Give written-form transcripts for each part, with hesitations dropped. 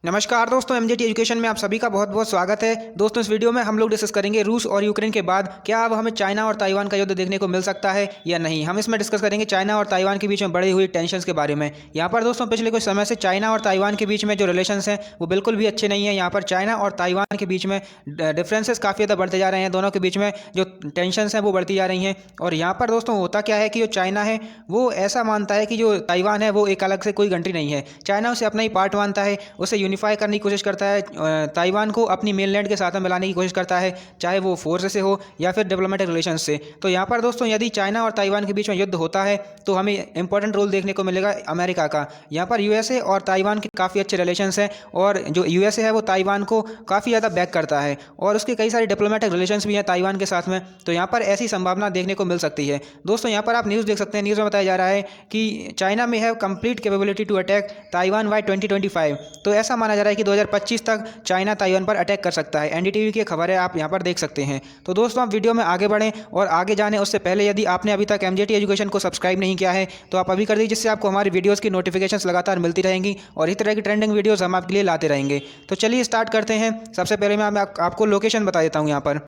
नमस्कार दोस्तों, MJT education में आप सभी का बहुत बहुत स्वागत है। दोस्तों, इस वीडियो में हम लोग डिस्कस करेंगे रूस और यूक्रेन के बाद क्या अब हमें चाइना और ताइवान का युद्ध देखने को मिल सकता है या नहीं। हम इसमें डिस्कस करेंगे चाइना और ताइवान के बीच में बढ़ी हुई टेंशन्स के बारे में। यहाँ पर दोस्तों पिछले कुछ समय से चाइना और ताइवान के बीच में जो रिलेशंस हैं वो बिल्कुल भी अच्छे नहीं है। यहाँ पर चाइना और ताइवान के बीच में डिफरेंसेस काफ़ी ज़्यादा बढ़ते जा रहे हैं। दोनों के बीच में जो टेंशन्स हैं वो बढ़ती जा रही हैं। और यहाँ पर दोस्तों होता क्या है कि जो चाइना है वो ऐसा मानता है कि जो ताइवान है वो एक अलग से कोई कंट्री नहीं है। चाइना उसे अपना ही पार्ट मानता है, उसे यूनिफाई करने की कोशिश करता है, ताइवान को अपनी मेनलैंड के साथ में मिलाने की कोशिश करता है, चाहे वो फोर्स से हो या फिर डिप्लोमेटिक रिलेशंस से। तो यहाँ पर दोस्तों यदि चाइना और ताइवान के बीच में युद्ध होता है तो हमें इंपॉर्टेंट रोल देखने को मिलेगा अमेरिका का। यहाँ पर यूएसए और ताइवान के काफ़ी अच्छे रिलेशंस हैं और जो यूएसए है वो ताइवान को काफ़ी ज़्यादा बैक करता है और उसके कई सारे डिप्लोमेटिक रिलेशंस भी हैं ताइवान के साथ में। तो यहाँ पर ऐसी संभावना देखने को मिल सकती है। दोस्तों यहाँ पर आप न्यूज़ देख सकते हैं, न्यूज़ में बताया जा रहा है कि चाइना में है complete capability to attack Taiwan by 2025। तो ऐसा माना जा रहा है कि 2025 तक चाइना ताइवान पर अटैक कर सकता है। एनडीटीवी की खबर है, आप यहाँ पर देख सकते हैं। तो दोस्तों आप वीडियो में आगे बढ़ें और आगे जाने उससे पहले यदि आपने अभी तक एमजेटी एजुकेशन को सब्सक्राइब नहीं किया है तो आप अभी कर दीजिए, जिससे आपको हमारी वीडियोज़ की नोटिफिकेशंस लगातार मिलती रहेंगी और इस तरह की ट्रेंडिंग वीडियोज़ हम आपके लिए लाते रहेंगे। तो चलिए स्टार्ट करते हैं। सबसे पहले मैं आपको लोकेशन बता देता हूँ यहाँ पर।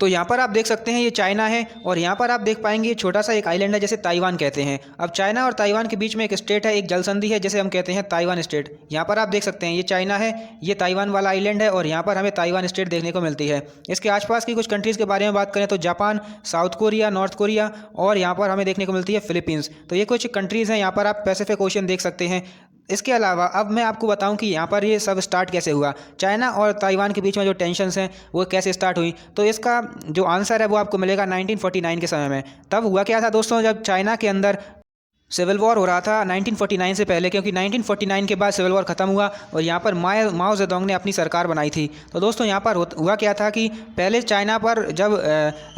तो यहाँ पर आप देख सकते हैं ये चाइना है और यहाँ पर आप देख पाएंगे ये छोटा सा एक आइलैंड है जिसे ताइवान कहते हैं। अब चाइना और ताइवान के बीच में एक स्टेट है, एक जलसंधि है जिसे हम कहते हैं ताइवान स्टेट। यहाँ पर आप देख सकते हैं ये चाइना है, ये ताइवान वाला आइलैंड है और यहाँ पर हमें ताइवान स्टेट देखने को मिलती है। इसके आसपास की कुछ कंट्रीज़ के बारे में बात करें तो Japan, south Korea, north Korea और यहाँ पर हमें देखने को मिलती है फिलीपींस। तो ये कुछ कंट्रीज़ हैं। यहाँ पर आप पैसिफिक ओशियन देख सकते हैं। इसके अलावा अब मैं आपको बताऊं कि यहाँ पर ये सब स्टार्ट कैसे हुआ, चाइना और ताइवान के बीच में जो टेंशन्स हैं वो कैसे स्टार्ट हुई। तो इसका जो आंसर है वो आपको मिलेगा 1949 के समय में। तब हुआ क्या था दोस्तों, जब चाइना के अंदर सिविल वॉर हो रहा था 1949 से पहले, क्योंकि 1949 के बाद सिविल वॉर ख़त्म हुआ और यहाँ पर माओ जेडोंग ने अपनी सरकार बनाई थी। तो दोस्तों यहाँ पर हुआ क्या था कि पहले चाइना पर जब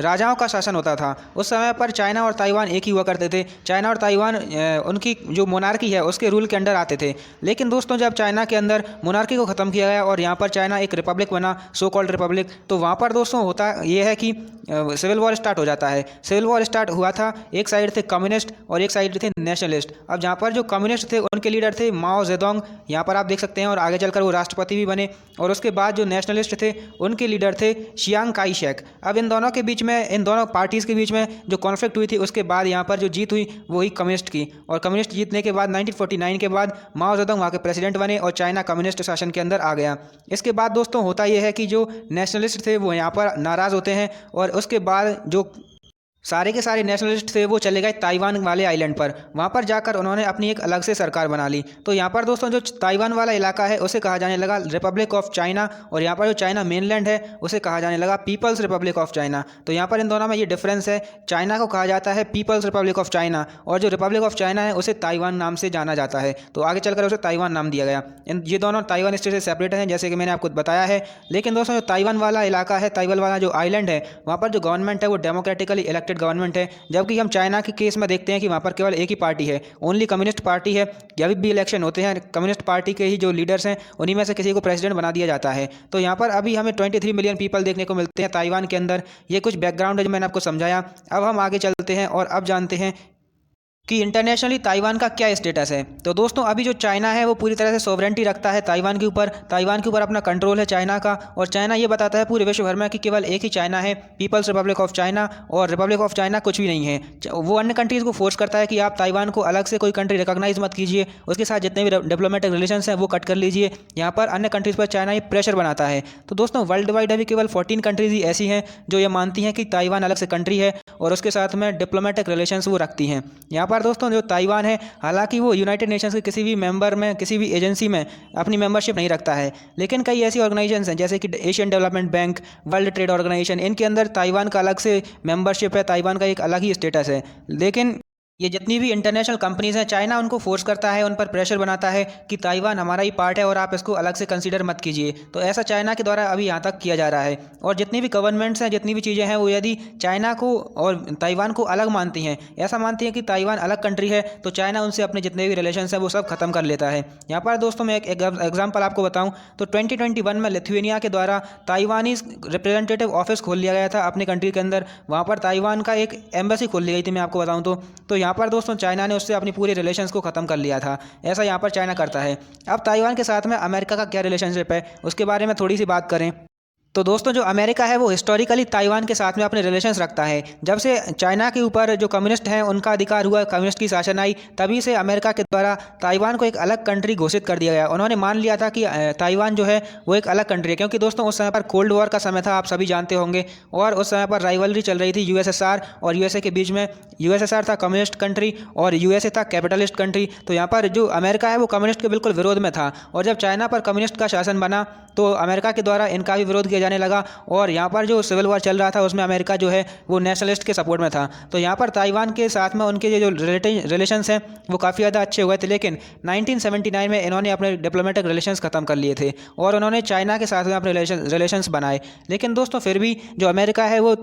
राजाओं का शासन होता था उस समय पर चाइना और ताइवान एक ही हुआ करते थे। चाइना और ताइवान उनकी जो मोनार्की है उसके रूल के अंडर आते थे। लेकिन दोस्तों जब चाइना के अंदर मोनार्की को ख़त्म किया गया और यहाँ पर चाइना एक रिपब्लिक बना, सो कॉल्ड रिपब्लिक, तो वहाँ पर दोस्तों होता ये है कि सिविल वॉर स्टार्ट हो जाता है। सिविल वॉर स्टार्ट हुआ था, एक साइड थे कम्युनिस्ट और एक साइड थे नेशनलिस्ट। अब जहाँ पर जो कम्युनिस्ट थे उनके लीडर थे माओ जेडोंग, यहाँ पर आप देख सकते हैं, और आगे चलकर वो राष्ट्रपति भी बने। और उसके बाद जो नेशनलिस्ट थे उनके लीडर थे चियांग काई शेक। अब इन दोनों के बीच में, इन दोनों पार्टीज़ के बीच में जो कॉन्फ्लिक्ट हुई थी उसके बाद यहाँ पर जो जीत हुई वो हुई कम्युनिस्ट की। और कम्युनिस्ट जीतने के बाद 1949 के बाद माओ जेडोंग वहाँ के प्रेसिडेंट बने और चाइना कम्युनिस्ट शासन के अंदर आ गया। इसके बाद दोस्तों होता यह है कि जो नेशनलिस्ट थे वो यहाँ पर नाराज़ होते हैं और उसके बाद जो सारे के सारे नेशनलिस्ट थे वो चले गए ताइवान वाले आइलैंड पर। वहाँ पर जाकर उन्होंने अपनी एक अलग से सरकार बना ली। तो यहाँ पर दोस्तों जो ताइवान वाला इलाका है उसे कहा जाने लगा रिपब्लिक ऑफ चाइना और यहाँ पर जो चाइना मेनलैंड है उसे कहा जाने लगा पीपल्स रिपब्लिक ऑफ चाइना। तो यहाँ पर इन दोनों में ये डिफरेंस है, चाइना को कहा जाता है पीपल्स रिपब्लिक ऑफ चाइना और जो रिपब्लिक ऑफ चाइना है उसे ताइवान नाम से जाना जाता है। तो आगे चलकर उसे ताइवान नाम दिया गया। ये दोनों ताइवान स्टेट से सेपरेट हैं जैसे कि मैंने आपको बताया है। लेकिन दोस्तों जो ताइवान वाला इलाका है, ताइवान वाला जो आइलैंड है, वहाँ पर जो गवर्नमेंट है वो डेमोक्रेटिकली इलेक्टेड गवर्नमेंट है। जबकि हम चाइना के केस में देखते हैं कि वहाँ पर केवल एक ही पार्टी है, ओनली कम्युनिस्ट पार्टी है। जब भी इलेक्शन होते हैं कम्युनिस्ट पार्टी के ही जो लीडर्स हैं उन्हीं में से किसी को प्रेसिडेंट बना दिया जाता है। तो यहाँ पर अभी हमें 23 मिलियन पीपल देखने को मिलते हैं ताइवान के अंदर। ये कुछ बैकग्राउंड है जो मैंने आपको समझाया। अब हम आगे चलते हैं और अब जानते हैं कि इंटरनेशनली ताइवान का क्या स्टेटस है। तो दोस्तों अभी जो चाइना है वो पूरी तरह से सोवरेंटी रखता है ताइवान के ऊपर। ताइवान के ऊपर अपना कंट्रोल है चाइना का और चाइना ये बताता है पूरे विश्व भर में कि केवल एक ही चाइना है, पीपल्स रिपब्लिक ऑफ चाइना, और रिपब्लिक ऑफ चाइना कुछ भी नहीं है। वो अन्य कंट्रीज़ को फोर्स करता है कि आप ताइवान को अलग से कोई कंट्री रिकॉग्नाइज मत कीजिए, उसके साथ जितने भी डिप्लोमेटिक रिलेशन हैं वो कट कर लीजिए। यहाँ पर अन्य कंट्रीज़ पर चाइना ये प्रेशर बनाता है। तो दोस्तों वर्ल्ड वाइड अभी केवल 14 कंट्रीज़ ही ऐसी हैं जो ये मानती हैं कि ताइवान अलग से कंट्री है और उसके साथ में डिप्लोमेटिक रिलेशंस वो रखती हैं। यहाँ पर दोस्तों जो ताइवान है, हालांकि वो यूनाइटेड नेशंस के किसी भी मेंबर में, किसी भी एजेंसी में अपनी मेंबरशिप नहीं रखता है, लेकिन कई ऐसी ऑर्गेनाइजेशंस हैं जैसे कि Asian Development Bank, World Trade Organization, इनके अंदर ताइवान का अलग से मेंबरशिप है, ताइवान का एक अलग ही स्टेटस है। लेकिन ये जितनी भी इंटरनेशनल कंपनीज हैं चाइना उनको फोर्स करता है, उन पर प्रेशर बनाता है कि ताइवान हमारा ही पार्ट है और आप इसको अलग से कंसीडर मत कीजिए। तो ऐसा चाइना के द्वारा अभी यहाँ तक किया जा रहा है। और जितनी भी गवर्नमेंट्स हैं, जितनी भी चीज़ें हैं, वो यदि चाइना को और ताइवान को अलग मानती हैं, ऐसा मानती हैं कि ताइवान अलग कंट्री है, तो चाइना उनसे अपने जितने भी रिलेशन हैं वो सब खत्म कर लेता है। यहाँ पर दोस्तों मैं एक एग्जाम्पल आपको बताऊँ तो 2021 में लिथुआनिया के द्वारा ताइवानीज रिप्रेजेंटेटिव ऑफिस खोल लिया गया था अपने कंट्री के अंदर। वहाँ पर ताइवान का एक एम्बेसी खोल ली गई थी, मैं आपको बताऊँ तो यहाँ पर दोस्तों चाइना ने उससे अपनी पूरी रिलेशंस को ख़त्म कर लिया था। ऐसा यहाँ पर चाइना करता है। अब ताइवान के साथ में अमेरिका का क्या रिलेशनशिप है उसके बारे में थोड़ी सी बात करें तो दोस्तों जो अमेरिका है वो हिस्टोरिकली ताइवान के साथ में अपने रिलेशंस रखता है। जब से चाइना के ऊपर जो कम्युनिस्ट हैं उनका अधिकार हुआ, कम्युनिस्ट की शासन आई, तभी से अमेरिका के द्वारा ताइवान को एक अलग कंट्री घोषित कर दिया गया। उन्होंने मान लिया था कि ताइवान जो है वो एक अलग कंट्री है, क्योंकि दोस्तों उस समय पर कोल्ड वॉर का समय था, आप सभी जानते होंगे, और उस समय पर राइवलरी चल रही थी यूएसएसआर और यूएसए के बीच में। यूएसएसआर था कम्युनिस्ट कंट्री और यूएसए था कैपिटलिस्ट कंट्री। तो यहाँ पर जो अमेरिका है वो कम्युनिस्ट के बिल्कुल विरोध में था, और जब चाइना पर कम्युनिस्ट का शासन बना तो अमेरिका के द्वारा इनका भी विरोध किया जाने लगा, और यहाँ पर जो सिविल वॉर चल रहा था उसमें अमेरिका जो है वो नेशनलिस्ट के सपोर्ट में था। तो यहाँ पर ताइवान के साथ में उनके जो रिलेशंस हैं वो काफ़ी ज़्यादा अच्छे हुए थे, लेकिन 1979 में इन्होंने अपने डिप्लोमेटिक रिलेशंस ख़त्म कर लिए थे और उन्होंने चाइना के साथ में अपने रिलेशंस बनाए। लेकिन दोस्तों फिर भी जो अमेरिका है वो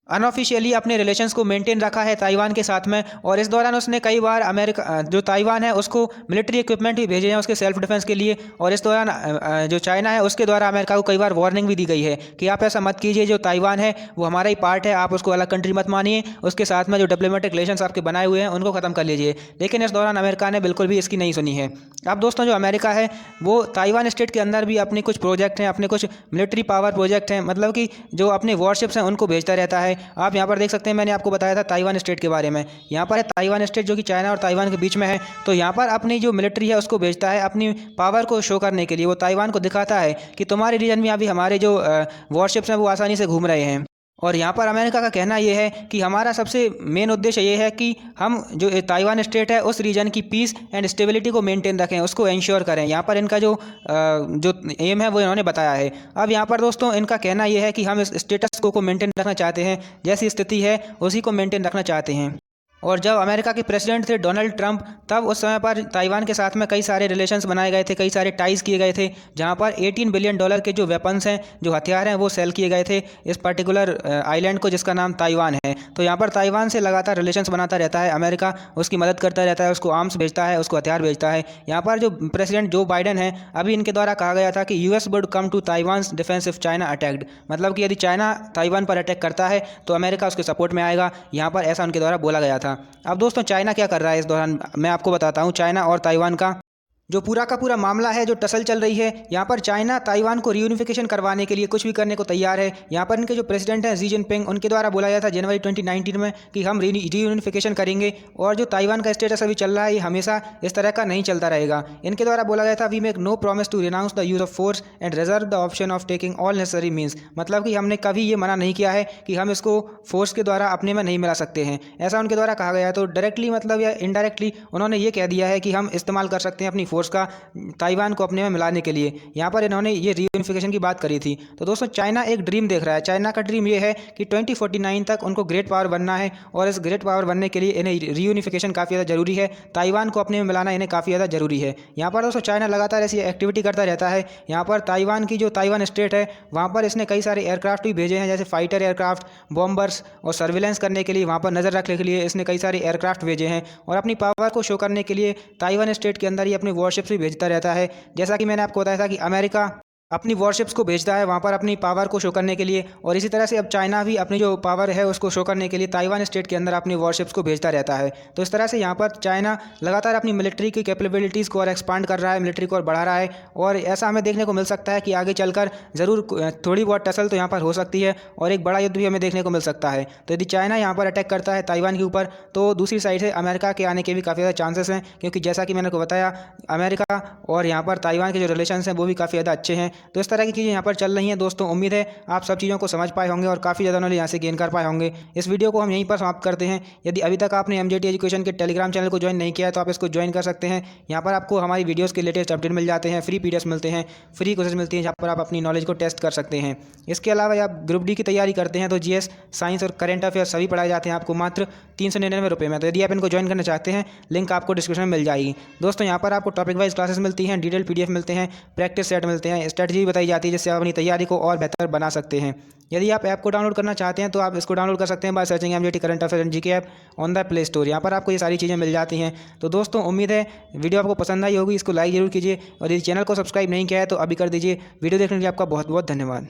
अनऑफिशियली अपने रिलेशंस को मेंटेन रखा है ताइवान के साथ में, और इस दौरान उसने कई बार अमेरिका जो ताइवान है उसको मिलिट्री इक्विपमेंट भी भेजे हैं उसके सेल्फ डिफेंस के लिए। और इस दौरान जो चाइना है उसके द्वारा अमेरिका को कई बार वार्निंग भी दी गई है कि आप ऐसा मत कीजिए, जो ताइवान है वो हमारा ही पार्ट है, आप उसको अलग कंट्री मत मानिए, उसके साथ में जो डिप्लोमेटिक रिलेशंस आपके बनाए हुए हैं उनको ख़त्म कर लीजिए। लेकिन इस दौरान अमेरिका ने बिल्कुल भी इसकी नहीं सुनी है। अब दोस्तों जो अमेरिका है वो ताइवान स्टेट के अंदर भी अपने कुछ प्रोजेक्ट हैं, अपने कुछ मिलिट्री पावर प्रोजेक्ट हैं, मतलब कि जो अपने वॉरशिप्स हैं उनको भेजता रहता है। आप यहाँ पर देख सकते हैं, मैंने आपको बताया था ताइवान स्टेट के बारे में। यहाँ पर है ताइवान स्टेट जो कि चाइना और ताइवान के बीच में है। तो यहाँ पर अपनी जो मिलिट्री है उसको भेजता है अपनी पावर को शो करने के लिए। वो ताइवान को दिखाता है कि तुम्हारे रीजन में अभी हमारे जो वॉरशिप्स हैं वो आसानी से घूम रहे हैं। और यहाँ पर अमेरिका का कहना ये है कि हमारा सबसे मेन उद्देश्य ये है कि हम जो ताइवान स्टेट है उस रीजन की पीस एंड स्टेबिलिटी को मेंटेन रखें, उसको इंश्योर करें। यहाँ पर इनका जो एम है वो इन्होंने बताया है। अब यहाँ पर दोस्तों इनका कहना ये है कि हम इस स्टेटस को मेंटेन रखना चाहते हैं, जैसी स्थिति है उसी को मेंटेन रखना चाहते हैं। और जब अमेरिका के प्रेसिडेंट थे डोनाल्ड ट्रंप, तब उस समय पर ताइवान के साथ में कई सारे रिलेशंस बनाए गए थे, कई सारे टाइज किए गए थे, जहां पर $18 बिलियन के जो वेपन्स हैं, जो हथियार हैं, वो सेल किए गए थे इस पर्टिकुलर आइलैंड को जिसका नाम ताइवान है। तो यहाँ पर ताइवान से लगातार रिलेशंस बनाता रहता है अमेरिका, उसकी मदद करता रहता है, उसको आर्म्स भेजता है, उसको हथियार भेजता है। यहाँ पर जो प्रेसिडेंट जो बाइडन है, अभी इनके द्वारा कहा गया था कि US would come to Taiwan defence if China attacked, मतलब कि यदि चाइना ताइवान पर अटैक करता है तो अमेरिका उसके सपोर्ट में आएगा। यहाँ पर ऐसा उनके द्वारा बोला गया था। अब दोस्तों चाइना क्या कर रहा है इस दौरान, मैं आपको बताता हूँ। चाइना और ताइवान का जो पूरा का पूरा मामला है, जो टसल चल रही है, यहाँ पर चाइना ताइवान को रीयूनिफिकेशन करवाने के लिए कुछ भी करने को तैयार है। यहाँ पर इनके जो प्रेसिडेंट हैं शी जिनपिंग, उनके द्वारा बोला गया था जनवरी 2019 में कि हम रीयूनिफिकेशन करेंगे, और जो ताइवान का स्टेटस अभी चल रहा है ये हमेशा इस तरह का नहीं चलता रहेगा। इनके द्वारा बोला गया था we make no promise to renounce the use of force and reserve the option of taking all necessary means, मतलब कि हमने कभी ये मना नहीं किया है कि हम इसको फोर्स के द्वारा अपने में नहीं मिला सकते हैं, ऐसा उनके द्वारा कहा गया है। तो डायरेक्टली मतलब या इनडायरेक्टली उन्होंने ये कह दिया है कि हम इस्तेमाल कर सकते हैं अपनी फोर्स का ताइवान को अपने में मिलाने के लिए। यहाँ पर इन्होंने ये रीयूनिफिकेशन की बात करी थी। तो दोस्तों चाइना एक ड्रीम देख रहा है। चाइना का ड्रीम ये है कि 2049 तक उनको ग्रेट पावर बनना है, और इस ग्रेट पावर बनने के लिए इन्हें रीयूनिफिकेशन काफ़ी ज़्यादा जरूरी है, ताइवान को अपने में मिलाना इन्हें काफ़ी ज़्यादा जरूरी है। यहाँ पर दोस्तों चाइना लगातार ऐसी एक्टिविटी करता रहता है। यहाँ पर ताइवान की जो ताइवान स्टेट है वहाँ पर इसने कई सारे एयरक्राफ्ट भी भेजे हैं, जैसे फाइटर एयरक्राफ्ट, बॉम्बर्स, और सर्विलेंस करने के लिए, वहाँ पर नज़र रखने के लिए इसने कई सारे एयरक्राफ्ट भेजे हैं। और अपनी पावर को शो करने के लिए ताइवान स्टेट के अंदर ही अपने वॉरशिप्स भी भेजता रहता है। जैसा कि मैंने आपको बताया था कि अमेरिका अपनी वॉरशिप्स को भेजता है वहाँ पर अपनी पावर को शो करने के लिए, और इसी तरह से अब चाइना भी अपनी जो पावर है उसको शो करने के लिए ताइवान स्टेट के अंदर अपनी वॉरशिप्स को भेजता रहता है। तो इस तरह से यहाँ पर चाइना लगातार अपनी मिलिट्री की कैपेबिलिटीज़ को और एक्सपांड कर रहा है, मिलिट्री को और बढ़ा रहा है, और ऐसा हमें देखने को मिल सकता है कि आगे चलकर ज़रूर थोड़ी बहुत टसल तो यहाँ पर हो सकती है, और एक बड़ा युद्ध भी हमें देखने को मिल सकता है। तो यदि चाइना यहाँ पर अटैक करता है ताइवान के ऊपर, तो दूसरी साइड से अमेरिका के आने के भी काफ़ी ज़्यादा चांसेस हैं, क्योंकि जैसा कि मैंने आपको बताया अमेरिका और यहाँ पर ताइवान के जो रिलेशंस हैं वो भी काफ़ी ज़्यादा अच्छे हैं। तो इस तरह की चीज़ें यहाँ पर चल रही हैं दोस्तों। उम्मीद है आप सब चीज़ों को समझ पाए होंगे और काफ़ी ज़्यादा नॉलेज यहाँ से गेन कर पाए होंगे। इस वीडियो को हम यहीं पर समाप्त करते हैं। यदि अभी तक आपने एमजेटी एजुकेशन के टेलीग्राम चैनल को ज्वाइन नहीं किया है तो आप इसको ज्वाइन कर सकते हैं। यहाँ पर आपको हमारी वीडियोज़ के लेटेस्ट अपडेट मिल जाते हैं, फ्री पीडीएफ मिलते हैं, फ्री कोर्सेज मिलती हैं, जहाँ पर आप अपनी नॉलेज को टेस्ट कर सकते हैं। इसके अलावा आप ग्रुप डी की तैयारी करते हैं तो जीएस, साइंस और करंट अफेयर सभी पढ़ाए जाते हैं आपको मात्र 399 रुपये में। तो यदि आप इनको ज्वाइन करना चाहते हैं, लिंक आपको डिस्क्रिप्शन में मिल जाएगी। दोस्तों यहाँ पर आपको टॉपिक वाइज क्लासेस मिलती हैं, डिटेल पीडीएफ मिलते हैं, प्रैक्टिस सेट मिलते हैं, स्ट्रेटजी भी बताई जाती है जिससे आप अपनी तैयारी को और बेहतर बना सकते हैं। यदि आप ऐप को डाउनलोड करना चाहते हैं तो आप इसको डाउनलोड कर सकते हैं by searching MJT current affair and GK app on the play store. यहाँ पर आपको ये सारी चीज़ें मिल जाती हैं। तो दोस्तों उम्मीद है वीडियो आपको पसंद आई होगी, इसको लाइक जरूर कीजिए, और यदि चैनल को सब्सक्राइब नहीं किया है तो अभी कर दीजिए। वीडियो देखने के लिए आपका बहुत बहुत धन्यवाद।